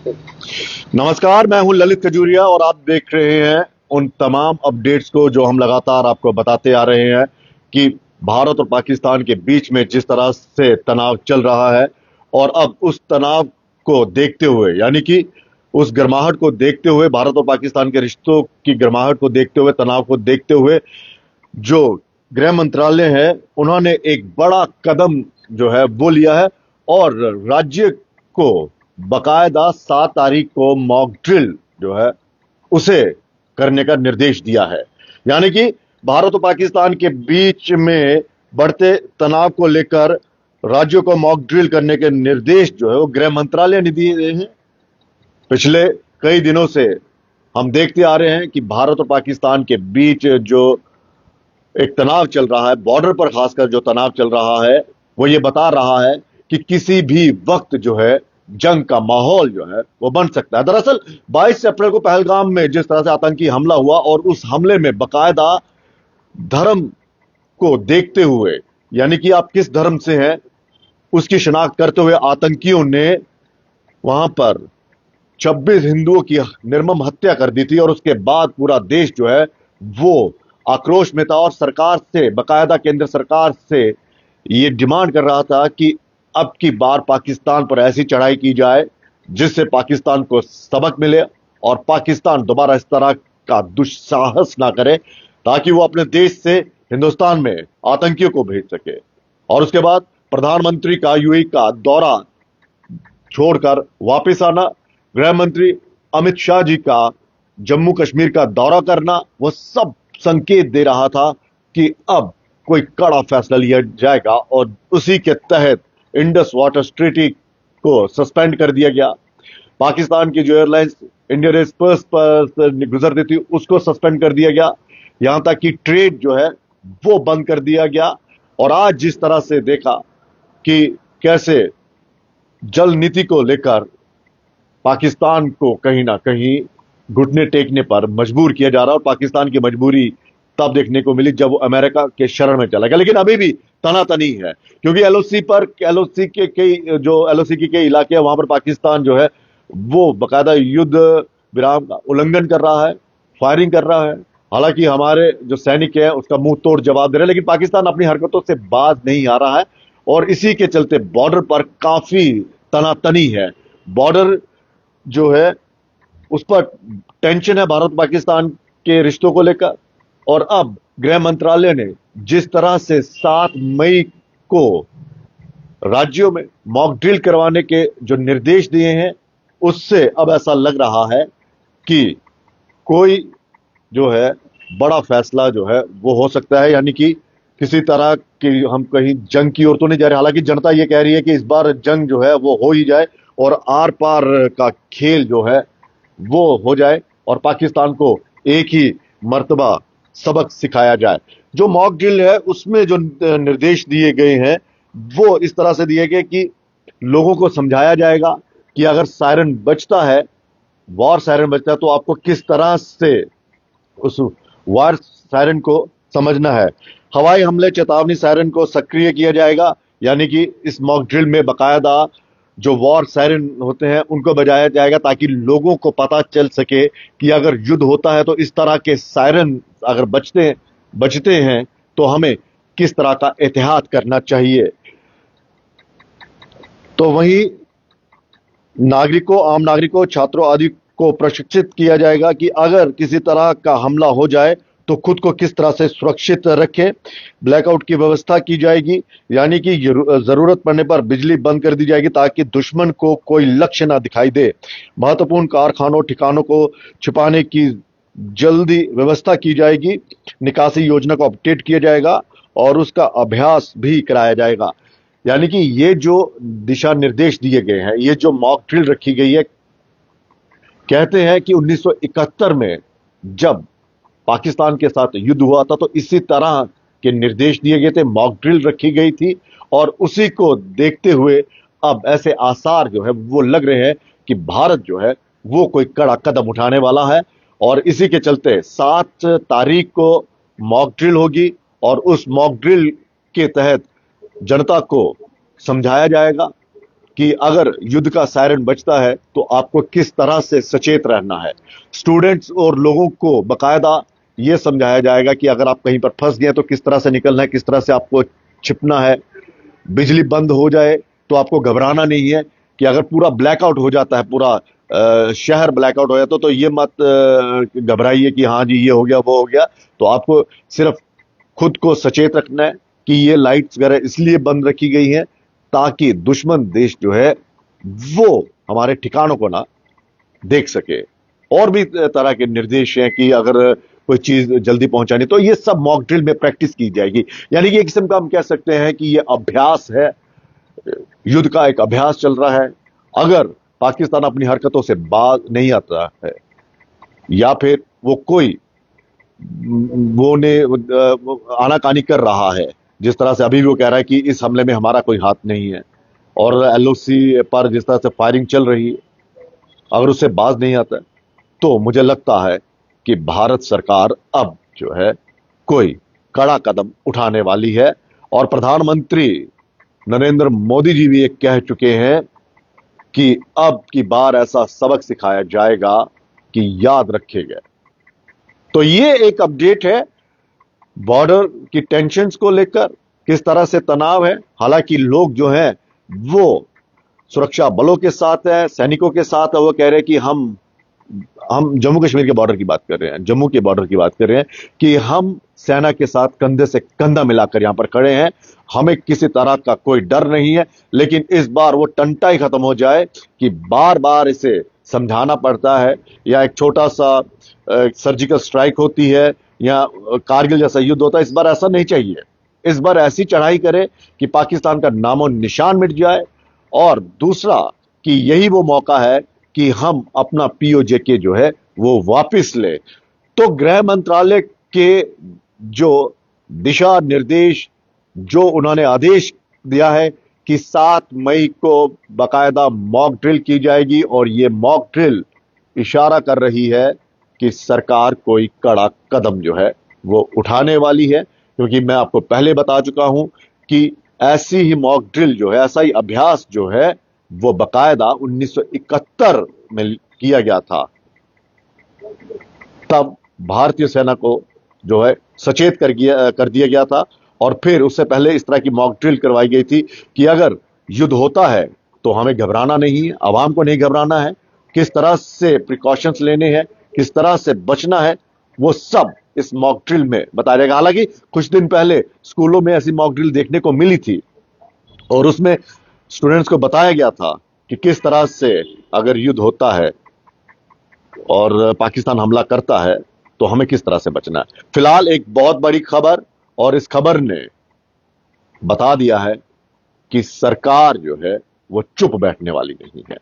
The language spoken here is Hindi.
नमस्कार, मैं हूं ललित खजूरिया और आप देख रहे हैं उन तमाम अपडेट्स को जो हम लगातार आपको बताते आ रहे हैं कि भारत और पाकिस्तान के बीच में जिस तरह से तनाव चल रहा है और अब उस तनाव को देखते हुए यानी कि उस गर्माहट को देखते हुए भारत और पाकिस्तान के रिश्तों की गर्माहट को देखते हुए तनाव को देखते हुए जो गृह मंत्रालय है उन्होंने एक बड़ा कदम जो है वो लिया है और राज्य को बकायदा 7 तारीख को मॉक ड्रिल जो है उसे करने का निर्देश दिया है। यानी कि भारत और पाकिस्तान के बीच में बढ़ते तनाव को लेकर राज्यों को मॉक ड्रिल करने के निर्देश जो है वो गृह मंत्रालय ने दिए हैं। पिछले कई दिनों से हम देखते आ रहे हैं कि भारत और पाकिस्तान के बीच जो एक तनाव चल रहा है, बॉर्डर पर खासकर जो तनाव चल रहा है वो ये बता रहा है कि किसी भी वक्त जो है जंग का माहौल जो है वो बन सकता है। दरअसल 22 अप्रैल को पहलगाम में जिस तरह से आतंकी हमला हुआ और उस हमले में बकायदा धर्म को देखते हुए यानी कि आप किस धर्म से हैं उसकी शिनाख्त करते हुए आतंकियों ने वहां पर 26 हिंदुओं की निर्मम हत्या कर दी थी और उसके बाद पूरा देश जो है वो आक्रोश में था और सरकार से बकायदा केंद्र सरकार से ये डिमांड कर रहा था कि अब की बार पाकिस्तान पर ऐसी चढ़ाई की जाए जिससे पाकिस्तान को सबक मिले और पाकिस्तान दोबारा इस तरह का दुस्साहस ना करे ताकि वो अपने देश से हिंदुस्तान में आतंकियों को भेज सके। और उसके बाद प्रधानमंत्री का यूएई का दौरा छोड़कर वापस आना, गृह मंत्री अमित शाह जी का जम्मू कश्मीर का दौरा करना, वो सब संकेत दे रहा था कि अब कोई कड़ा फैसला लिया जाएगा और उसी के तहत इंडस वाटर ट्रीटी को सस्पेंड कर दिया गया। पाकिस्तान की जो एयरलाइंस इंडियन एक्सप्रेस पर गुजरती थी उसको सस्पेंड कर दिया गया, यहां तक कि ट्रेड जो है वो बंद कर दिया गया। और आज जिस तरह से देखा कि कैसे जल नीति को लेकर पाकिस्तान को कहीं ना कहीं घुटने टेकने पर मजबूर किया जा रहा है और पाकिस्तान की मजबूरी तब देखने को मिली जब वो अमेरिका के शरण में चला गया। लेकिन अभी भी तनातनी है क्योंकि एलओसी के कई जो एलओसी के कई इलाके हैं वहां पर पाकिस्तान जो है वो बकायदा युद्ध विराम का उल्लंघन कर रहा है, फायरिंग कर रहा है। हालांकि हमारे जो सैनिक हैं उसका मुंह तोड़ जवाब दे रहे हैं, लेकिन पाकिस्तान अपनी हरकतों से बाज नहीं आ रहा है और इसी के चलते बॉर्डर पर काफी तनातनी है। बॉर्डर जो है उस पर टेंशन है भारत पाकिस्तान के रिश्तों को लेकर। और अब गृह मंत्रालय ने जिस तरह से 7 मई को राज्यों में मॉक ड्रिल करवाने के जो निर्देश दिए हैं उससे अब ऐसा लग रहा है कि कोई जो है बड़ा फैसला जो है वो हो सकता है, यानी कि किसी तरह की हम कहीं जंग की ओर तो नहीं जा रहे। हालांकि जनता ये कह रही है कि इस बार जंग जो है वो हो ही जाए और आर पार का खेल जो है वो हो जाए और पाकिस्तान को एक ही मर्तबा सबक सिखाया जाए। जो मॉक ड्रिल है उसमें जो निर्देश दिए गए हैं वो इस तरह से दिए गए कि लोगों को समझाया जाएगा कि अगर सायरन बजता है, वॉर सायरन बजता है, तो आपको किस तरह से उस वॉर सायरन को समझना है। हवाई हमले चेतावनी सायरन को सक्रिय किया जाएगा, यानी कि इस मॉक ड्रिल में बकायदा जो वॉर सायरन होते हैं उनको बजाया जाएगा ताकि लोगों को पता चल सके कि अगर युद्ध होता है तो इस तरह के सायरन अगर बजते हैं तो हमें किस तरह का एहतियात करना चाहिए। तो वहीं आम नागरिकों, छात्रों आदि को प्रशिक्षित किया जाएगा कि अगर किसी तरह का हमला हो जाए तो खुद को किस तरह से सुरक्षित रखें। ब्लैकआउट की व्यवस्था की जाएगी, यानी कि जरूरत पड़ने पर बिजली बंद कर दी जाएगी ताकि दुश्मन को कोई लक्ष्य ना दिखाई दे। महत्वपूर्ण कारखानों ठिकानों को छिपाने की जल्दी व्यवस्था की जाएगी। निकासी योजना को अपडेट किया जाएगा और उसका अभ्यास भी कराया जाएगा। यानी कि ये जो दिशा निर्देश दिए गए हैं, ये जो मॉक ड्रिल रखी गई है, कहते हैं कि 1971 में जब पाकिस्तान के साथ युद्ध हुआ था तो इसी तरह के निर्देश दिए गए थे, मॉक ड्रिल रखी गई थी और उसी को देखते हुए अब ऐसे आसार जो है वो लग रहे हैं कि भारत जो है वो कोई कड़ा कदम उठाने वाला है। और इसी के चलते 7 तारीख को मॉक ड्रिल होगी और उस मॉक ड्रिल के तहत जनता को समझाया जाएगा कि अगर युद्ध का सायरन बजता है तो आपको किस तरह से सचेत रहना है। स्टूडेंट्स और लोगों को बकायदा यह समझाया जाएगा कि अगर आप कहीं पर फंस गए तो किस तरह से निकलना है, किस तरह से आपको छिपना है। बिजली बंद हो जाए तो आपको घबराना नहीं है कि अगर पूरा ब्लैकआउट हो जाता है, पूरा शहर ब्लैकआउट हो जाता तो ये मत घबराइए कि हाँ जी ये हो गया वो हो गया। तो आपको सिर्फ खुद को सचेत रखना है कि ये लाइट्स वगैरह इसलिए बंद रखी गई हैं ताकि दुश्मन देश जो है वो हमारे ठिकानों को ना देख सके। और भी तरह के निर्देश हैं कि अगर कोई चीज जल्दी पहुंचानी तो ये सब मॉक ड्रिल में प्रैक्टिस की जाएगी। यानी कि एक किस्म का हम कह सकते हैं कि ये अभ्यास है, युद्ध का एक अभ्यास चल रहा है। अगर पाकिस्तान अपनी हरकतों से बाज नहीं आता है या फिर वो कोई वो ने आनाकानी कर रहा है, जिस तरह से अभी भी वो कह रहा है कि इस हमले में हमारा कोई हाथ नहीं है, और एलओसी पर जिस तरह से फायरिंग चल रही है, अगर उससे बाज नहीं आता है तो मुझे लगता है कि भारत सरकार अब जो है कोई कड़ा कदम उठाने वाली है। और प्रधानमंत्री नरेंद्र मोदी जी भी ये कह चुके हैं कि अब की बार ऐसा सबक सिखाया जाएगा कि याद रखेगा। तो ये एक अपडेट है बॉर्डर की टेंशन्स को लेकर, किस तरह से तनाव है। हालांकि लोग जो हैं वो सुरक्षा बलों के साथ है, सैनिकों के साथ है। वो कह रहे हैं कि हम जम्मू कश्मीर के बॉर्डर की बात कर रहे हैं, जम्मू के बॉर्डर की बात कर रहे हैं कि हम सेना के साथ कंधे से कंधा मिलाकर यहां पर खड़े हैं, हमें किसी तरह का कोई डर नहीं है। लेकिन इस बार वो टंटा ही खत्म हो जाए कि बार बार इसे समझाना पड़ता है, या एक छोटा सा सर्जिकल स्ट्राइक होती है या कारगिल जैसा युद्ध होता है। इस बार ऐसा नहीं चाहिए। इस बार ऐसी चढ़ाई करे कि पाकिस्तान का नामो निशान मिट जाए। और दूसरा कि यही वो मौका है कि हम अपना पीओजेके जो है वो वापस ले। तो गृह मंत्रालय के जो दिशा निर्देश, जो उन्होंने आदेश दिया है कि 7 मई को बाकायदा मॉक ड्रिल की जाएगी, और ये मॉक ड्रिल इशारा कर रही है कि सरकार कोई कड़ा कदम जो है वो उठाने वाली है। क्योंकि मैं आपको पहले बता चुका हूं कि ऐसी ही मॉक ड्रिल जो है, ऐसा ही अभ्यास जो है वो बाकायदा 1971 में किया गया था। तब भारतीय सेना को जो है सचेत कर दिया गया था, और फिर उससे पहले इस तरह की मॉक ड्रिल करवाई गई थी कि अगर युद्ध होता है तो हमें घबराना नहीं है, आवाम को नहीं घबराना है, किस तरह से प्रिकॉशंस लेने हैं, किस तरह से बचना है, वो सब इस मॉक ड्रिल में बताया जाएगा। हालांकि कुछ दिन पहले स्कूलों में ऐसी मॉक ड्रिल देखने को मिली थी, और उसमें स्टूडेंट्स को बताया गया था कि किस तरह से अगर युद्ध होता है और पाकिस्तान हमला करता है तो हमें किस तरह से बचना है। फिलहाल एक बहुत बड़ी खबर, और इस खबर ने बता दिया है कि सरकार जो है वो चुप बैठने वाली नहीं है।